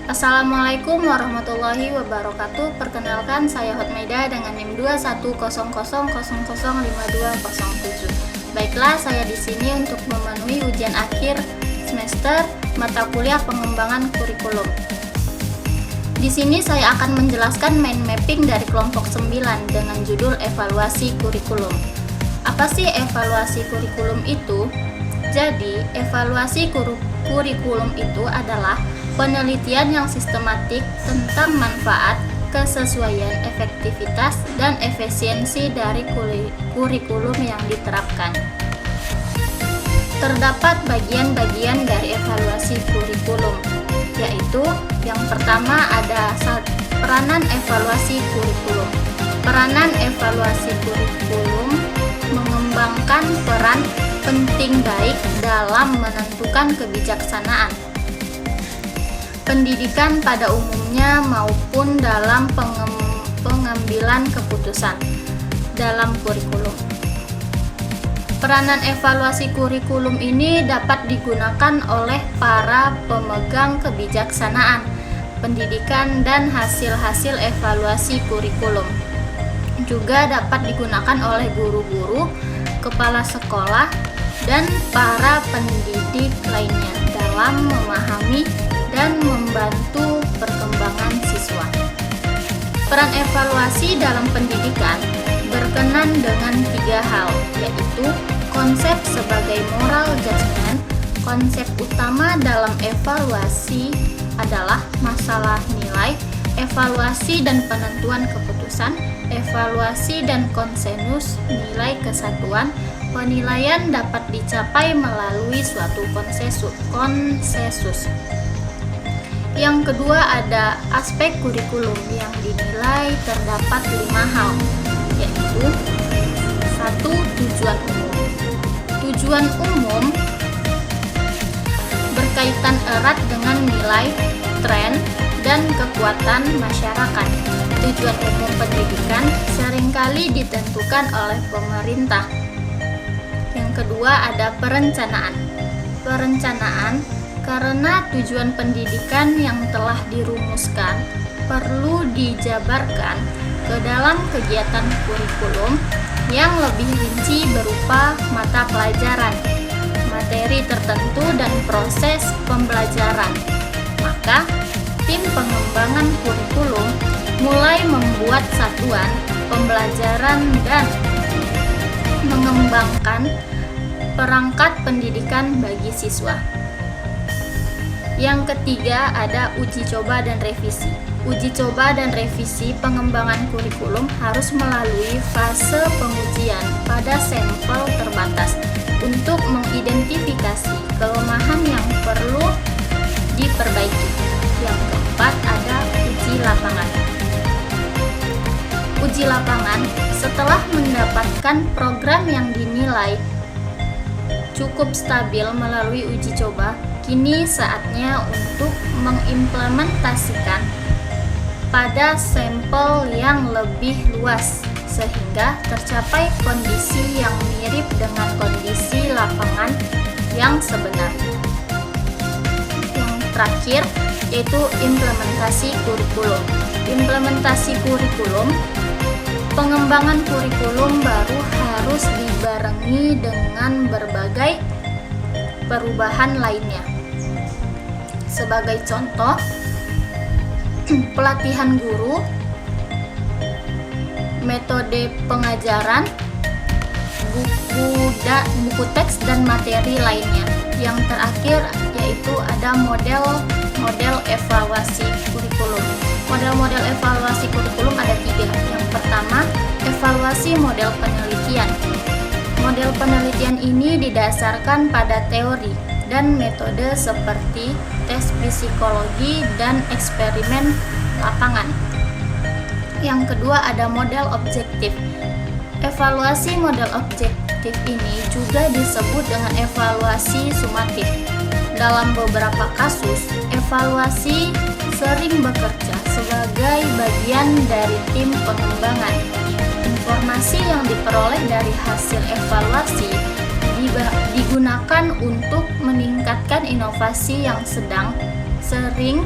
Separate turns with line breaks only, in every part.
Assalamualaikum warahmatullahi wabarakatuh. Perkenalkan, saya Hotmaida dengan NIM 21000005207. Baiklah, saya di sini untuk memenuhi ujian akhir semester mata kuliah pengembangan kurikulum. Di sini saya akan menjelaskan mind mapping dari kelompok 9 dengan judul evaluasi kurikulum. Apa sih evaluasi kurikulum itu? Jadi, evaluasi kurikulum itu adalah penelitian yang sistematik tentang manfaat, kesesuaian, efektivitas, dan efisiensi dari kurikulum yang diterapkan. Terdapat bagian-bagian dari evaluasi kurikulum, yaitu yang pertama ada peranan evaluasi kurikulum. Peranan evaluasi kurikulum mengembangkan peran penting baik dalam menentukan kebijaksanaan pendidikan pada umumnya maupun dalam pengambilan keputusan dalam kurikulum. Peranan evaluasi kurikulum ini dapat digunakan oleh para pemegang kebijaksanaan pendidikan dan hasil-hasil evaluasi kurikulum. Juga dapat digunakan oleh guru-guru, kepala sekolah, dan para pendidik lainnya dalam memahami dan membantu perkembangan siswa. Peran evaluasi dalam pendidikan berkenan dengan 3 hal, yaitu konsep sebagai moral judgment. Konsep utama dalam evaluasi adalah masalah nilai, evaluasi dan penentuan keputusan, evaluasi dan konsensus nilai kesatuan. Penilaian dapat dicapai melalui suatu konsensus. Yang kedua ada aspek kurikulum yang dinilai terdapat 5 hal, yaitu 1. Tujuan umum. Tujuan umum berkaitan erat dengan nilai, tren, dan kekuatan masyarakat. Tujuan umum pendidikan seringkali ditentukan oleh pemerintah. Yang kedua ada perencanaan. Perencanaan karena tujuan pendidikan yang telah dirumuskan perlu dijabarkan ke dalam kegiatan kurikulum yang lebih rinci berupa mata pelajaran, materi tertentu, dan proses pembelajaran. Maka, tim pengembangan kurikulum mulai membuat satuan pembelajaran dan mengembangkan perangkat pendidikan bagi siswa. Yang ketiga ada uji coba dan revisi. Uji coba dan revisi pengembangan kurikulum harus melalui fase pengujian pada sampel terbatas untuk mengidentifikasi kelemahan yang perlu diperbaiki. Yang keempat ada uji lapangan. Uji lapangan setelah mendapatkan program yang dinilai cukup stabil melalui uji coba, kini saatnya untuk mengimplementasikan pada sampel yang lebih luas sehingga tercapai kondisi yang mirip dengan kondisi lapangan yang sebenarnya. Yang terakhir yaitu implementasi kurikulum. Implementasi kurikulum, pengembangan kurikulum baru harus dibarengi dengan berbagai perubahan lainnya. Sebagai contoh, pelatihan guru, metode pengajaran, buku teks, dan materi lainnya. Yang terakhir yaitu ada model evaluasi kurikulum. Model evaluasi kurikulum ada 3. Yang pertama, evaluasi model penelitian. Model penelitian ini didasarkan pada teori dan metode seperti tes psikologi dan eksperimen lapangan. Yang kedua ada model objektif. Evaluasi model objektif ini juga disebut dengan evaluasi sumatif. Dalam beberapa kasus, evaluasi sering bekerja sebagai bagian dari tim pengembangan. Informasi yang diperoleh dari hasil evaluasi digunakan untuk meningkatkan inovasi yang sering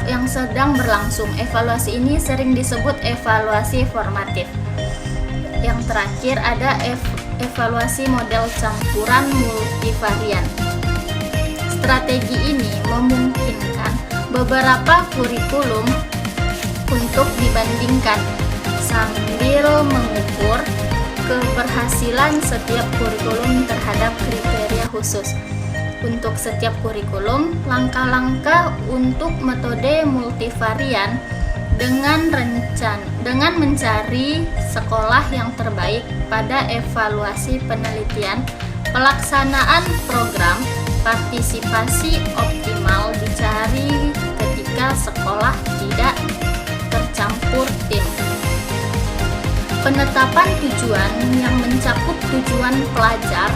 yang sedang berlangsung. Evaluasi ini sering disebut evaluasi formatif. Yang terakhir ada evaluasi model campuran multivarian. Strategi ini memungkinkan beberapa kurikulum untuk dibandingkan sambil mengukur keberhasilan setiap kurikulum terhadap kriteria khusus. Untuk setiap kurikulum, langkah-langkah untuk metode multivarian dengan mencari sekolah yang terbaik pada evaluasi penelitian, pelaksanaan program, partisipasi optimal dicari ketika sekolah tidak tercampur tim. Penetapan tujuan yang mencakup tujuan pelajar,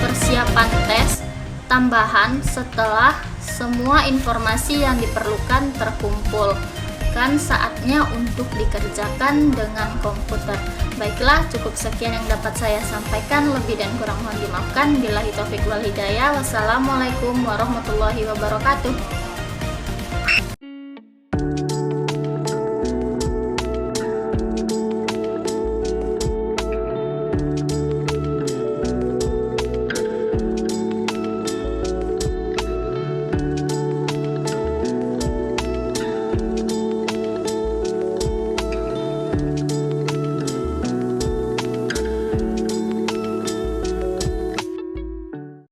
persiapan tes, tambahan setelah semua informasi yang diperlukan terkumpul. Kan saatnya untuk dikerjakan dengan komputer. Baiklah, cukup sekian yang dapat saya sampaikan. Lebih dan kurang mohon dimaafkan. Billahi taufiq wal hidayah. Wassalamualaikum warahmatullahi wabarakatuh.